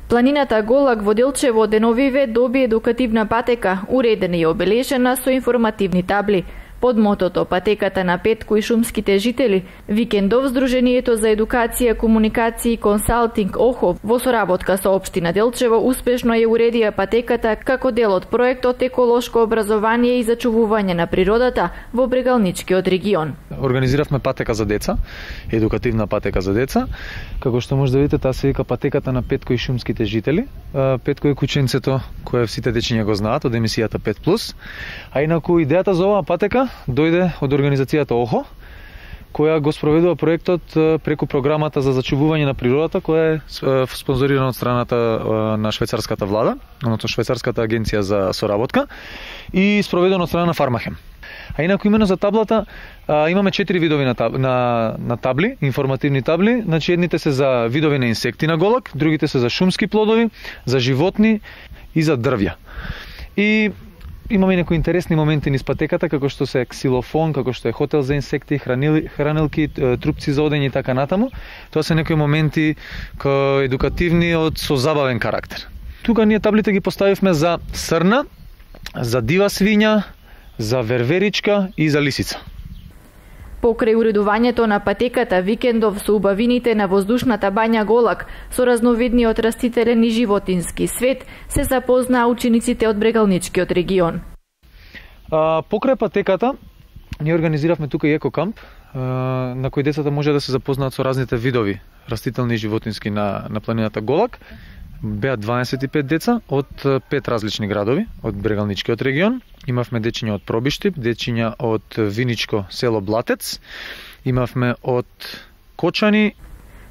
Планината Голак во Делчево деновиве доби едукативна патека, уредена и обележена со информативни табли. Под мотото "Патеката на Петко и шумските жители", викендов Сдруженијето за едукација, комуникација и консалтинг ОХО во соработка со општина Делчево успешно ја уредија патеката како дел од проектот "Еколошко образование и зачувување на природата" во Брегалничкиот регион. Организиравме патека за деца, едукативна патека за деца. Како што може да видите, таа се вика "Патеката на Петко и шумските жители". Петко е кученцето кое сите дечиња го знаат од емисијата 5+. А инаку идејата за оваа патека дојде од организацијата ОХО, која го спроведува проектот преку програмата за зачувување на природата, која е спонзорирана од страната на швајцарската влада, односно швајцарската агенција за соработка, и спроведено од страна на Фармахем. А инаку имено за таблата имаме 4 видови на табли, информативни табли. Значи едните се за видови на инсекти на голак, другите се за шумски плодови, за животни и за дрвја. И имаме некои интересни моменти низ патеката, како што се ксилофон, како што е хотел за инсекти, хранилки, трупци за одење и така натаму. Тоа се некои моменти едукативни со забавен карактер. Тука ние таблите ги поставивме за срна, за дива свиња, за верверичка и за лисица. Покрај уредувањето на патеката викендов со убавините на воздушната бања Голак, со разновидниот растителен и животински свет, се запознаа учениците од Брегалничкиот регион. Покрај патеката, ние организиравме тука и екокамп, на кој децата може да се запознаат со разните видови растителни и животински на планината Голак. Беа 25 деца од 5 различни градови од Брегалничкиот регион. Имавме дечиња од Пробиштип, дечиња од Виничко село Блатец, имавме од Кочани.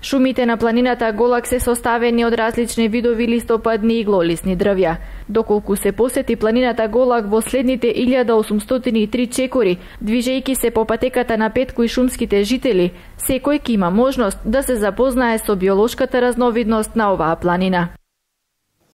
Шумите на планината Голак се составени од различни видови листопадни и глолисни дрвја. Доколку се посети планината Голак во следните 1803 чекори, движејќи се по патеката на Петко и шумските жители, секој ќе има можност да се запознае со биолошката разновидност на оваа планина.